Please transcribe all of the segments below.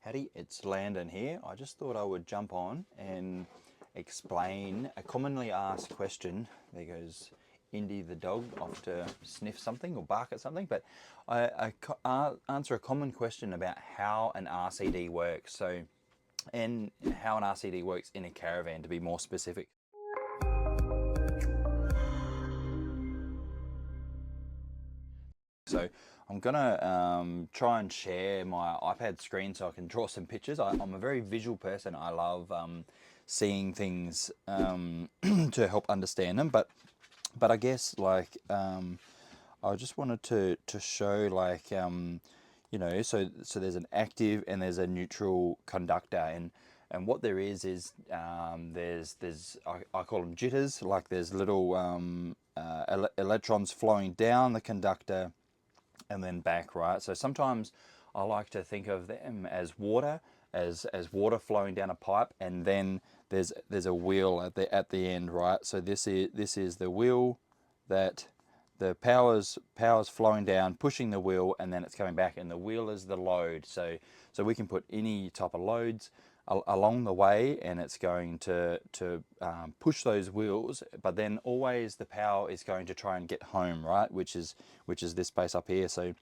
Paddy, it's Landon here. I just thought I would jump on and explain a commonly asked question. There goes Indy the dog off to sniff something or bark at something, but I answer a common question about how an RCD works. So, and how an RCD works in a caravan, to be more specific. So I'm gonna try and share my iPad screen so I can draw some pictures. I'm a very visual person. I love seeing things to help understand them. But I guess like I just wanted to show like you know, so there's an active and there's a neutral conductor, and what there is there's I call them jitters. Like there's little electrons flowing down the conductor and then back, right? So sometimes I like to think of them as water, as water flowing down a pipe, and then there's a wheel at the end, right? So this is the wheel that the power's flowing down, pushing the wheel, and then it's coming back, and the wheel is the load. So we can put any type of loads along the way, and it's going to push those wheels, but then always the power is going to try and get home, right? Which is this space up here. So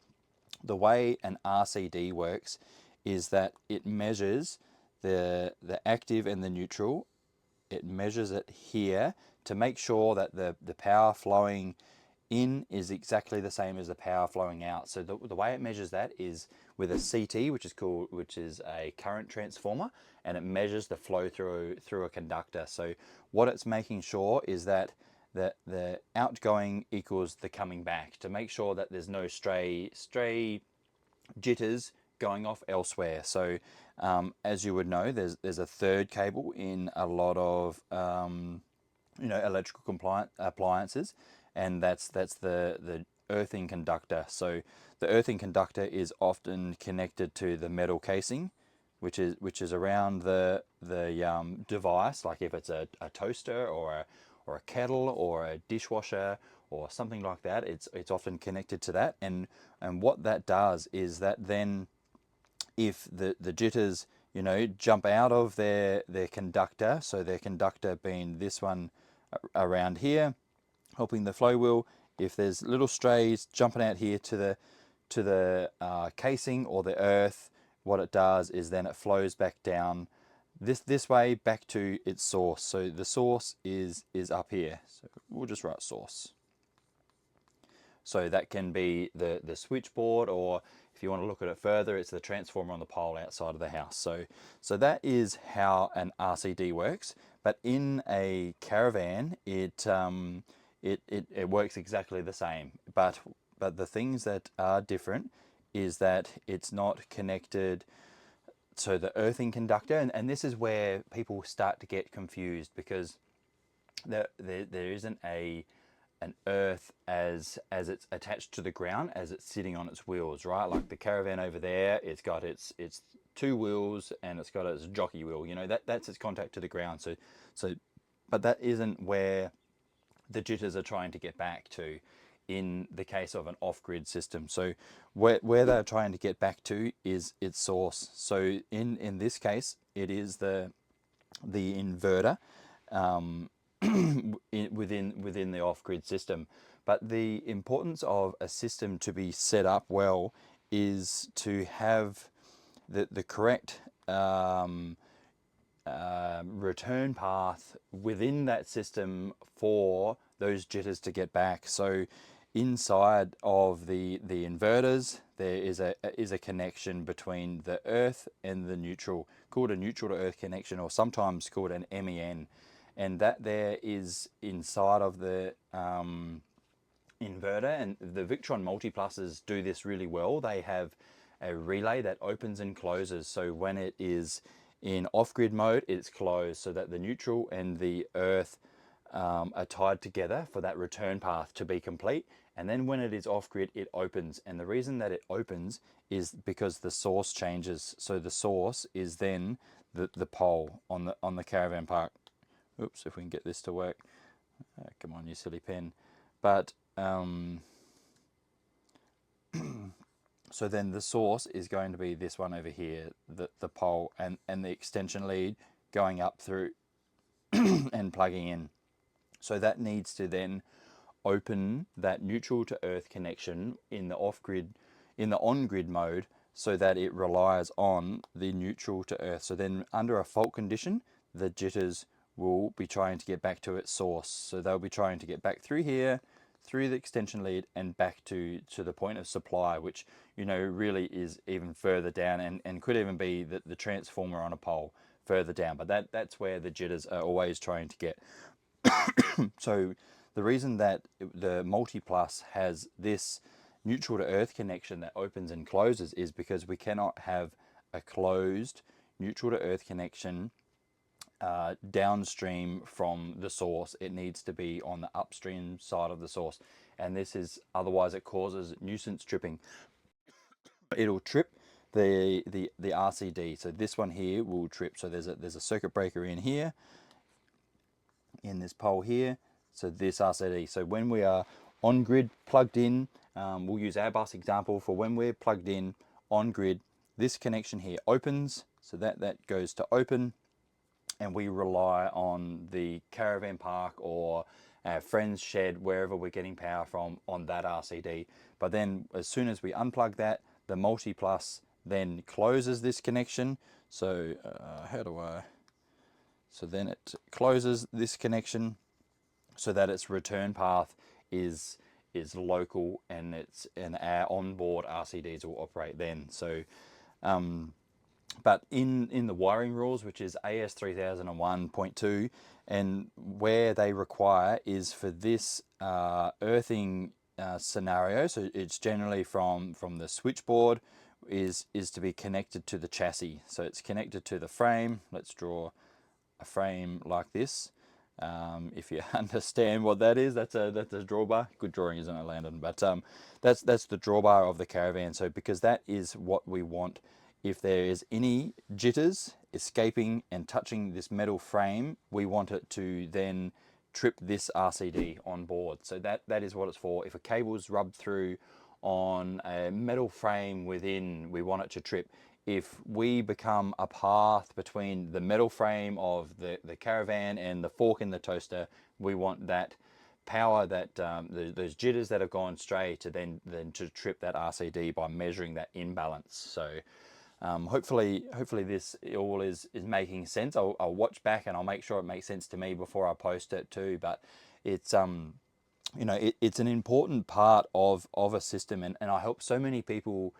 the way an RCD works is that it measures the active and the neutral. It measures it here to make sure that the power flowing in is exactly the same as the power flowing out. So the way it measures that is with a CT, which is a current transformer, and it measures the flow through a conductor. So what it's making sure is that the outgoing equals the coming back, to make sure that there's no stray jitters going off elsewhere. So as you would know, there's a third cable in a lot of you know, electrical appliances, and that's the earthing conductor. So the earthing conductor is often connected to the metal casing, which is around the device. Like if it's a toaster or a kettle or a dishwasher or something like that, it's often connected to that. And what that does is that then if the jitters, you know, jump out of their conductor, so their conductor being this one around here, helping the flow wheel, if there's little strays jumping out here to the casing or the earth, what it does is then it flows back down this way back to its source. So the source is up here. So we'll just write source. So that can be the switchboard, or if you want to look at it further, it's the transformer on the pole outside of the house. So that is how an RCD works. But in a caravan, it works exactly the same. But the things that are different is that it's not connected to the earthing conductor, and this is where people start to get confused, because there isn't an earth as it's attached to the ground as it's sitting on its wheels, right? Like the Caravan over there, it's got its two wheels and it's got its jockey wheel. You know, that's its contact to the ground. So but that isn't where the jitters are trying to get back to in the case of an off-grid system. So where they're trying to get back to is its source. So in this case, it is the inverter within the off-grid system. But the importance of a system to be set up well is to have the correct return path within that system for those jitters to get back. So inside of the inverters, there is a connection between the earth and the neutral, called a neutral to earth connection, or sometimes called an MEN. And that there is inside of the inverter, and the Victron MultiPluses do this really well. They have a relay that opens and closes. So when it is in off-grid mode, it's closed, so that the neutral and the earth are tied together for that return path to be complete. And then when it is off-grid, it opens. And the reason that it opens is because the source changes. So the source is then the pole on the caravan park. Oops, if we can get this to work. Come on, you silly pen. But So then the source is going to be this one over here, the pole and the extension lead going up through and plugging in. So that needs to then open that neutral to earth connection in the off-grid, in the on-grid mode, so that it relies on the neutral to earth. So then under a fault condition, the jitters will be trying to get back to its source. So they'll be trying to get back through here, through the extension lead and back to the point of supply, which, you know, really is even further down and could even be the transformer on a pole further down. But that's where the jitters are always trying to get. So the reason that the MultiPlus has this neutral to earth connection that opens and closes is because we cannot have a closed neutral to earth connection downstream from the source. It needs to be on the upstream side of the source, and this is, otherwise it causes nuisance tripping. It'll trip the RCD. So this one here will trip. So there's a circuit breaker in here, in this pole here. So this RCD. So when we are on grid plugged in, we'll use our bus example for when we're plugged in on grid. This connection here opens, so that goes to open, and we rely on the caravan park or our friend's shed, wherever we're getting power from, on that RCD. But then as soon as we unplug that, the MultiPlus then closes this connection. So so then it closes this connection so that its return path is local, and our onboard RCDs will operate then. So but in the wiring rules, which is AS 3001.2, and where they require is for this earthing scenario, so it's generally from the switchboard, is to be connected to the chassis. So it's connected to the frame. Let's draw a frame like this. If you understand what that is, that's a drawbar. Good drawing, isn't it, Landon? But that's the drawbar of the Caravan. So because that is what we want. If there is any jitters escaping and touching this metal frame, we want it to then trip this RCD on board. So that is what it's for. If a cable's rubbed through on a metal frame within, we want it to trip. If we become a path between the metal frame of the Caravan and the fork in the toaster, we want that power, that those jitters that have gone stray, to then to trip that RCD by measuring that imbalance. So hopefully this all is making sense. I'll watch back and I'll make sure it makes sense to me before I post it too. But it's you know, it's an important part of a system, and I help so many people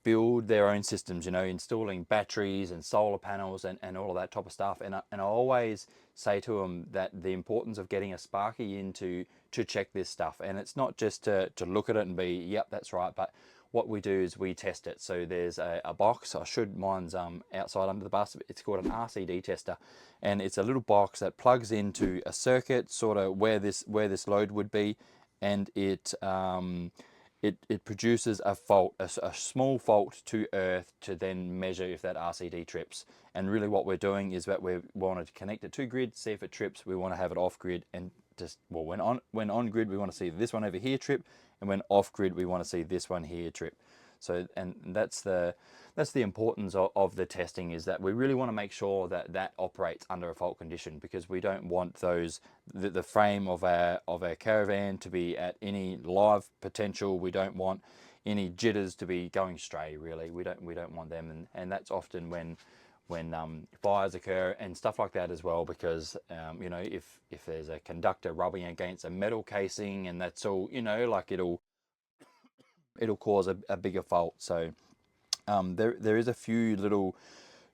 build their own systems, you know, installing batteries and solar panels and all of that type of stuff. And I always say to them that the importance of getting a Sparky in to check this stuff. And it's not just to look at it and be, yep, that's right. But what we do is we test it. So there's a box. Mine's outside under the bus. It's called an RCD tester, and it's a little box that plugs into a circuit, sort of where this load would be, and it produces a fault, a small fault to earth, to then measure if that RCD trips. And really what we're doing is that we want to connect it to grid, see if it trips. We want to have it off grid, and just, well, when on grid, we want to see this one over here trip, and when off grid, we want to see this one here trip. So, and that's the importance of the testing, is that we really want to make sure that operates under a fault condition, because we don't want the frame of our Caravan to be at any live potential. We don't want any jitters to be going stray. Really, we don't want them, and that's often when fires occur and stuff like that as well, because you know, if there's a conductor rubbing against a metal casing, and that's all, you know, like it'll cause a bigger fault. So there is a few little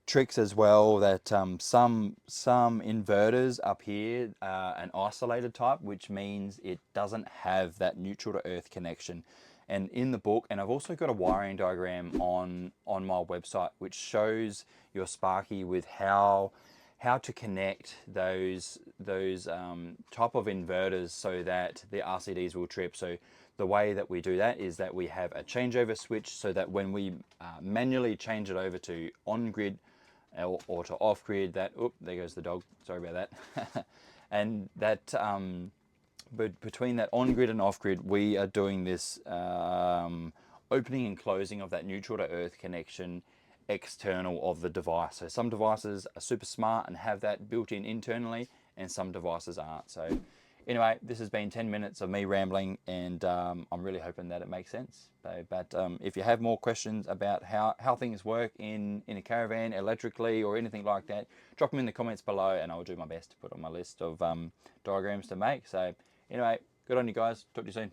tricks as well, that some inverters up here are an isolated type, which means it doesn't have that neutral to earth connection. And in the book, and I've also got a wiring diagram on my website, which shows your Sparky with how to connect those type of inverters so that the RCDs will trip. So the way that we do that is that we have a changeover switch, so that when we manually change it over to on-grid or to off-grid, that, oop, there goes the dog, sorry about that. And that, but between that on-grid and off-grid, we are doing this opening and closing of that neutral to earth connection external of the device. So some devices are super smart and have that built in internally, and some devices aren't. So anyway, this has been 10 minutes of me rambling, and I'm really hoping that it makes sense. But if you have more questions about how things work in a caravan electrically or anything like that, drop them in the comments below, and I'll do my best to put on my list of diagrams to make. So anyway, good on you guys. Talk to you soon.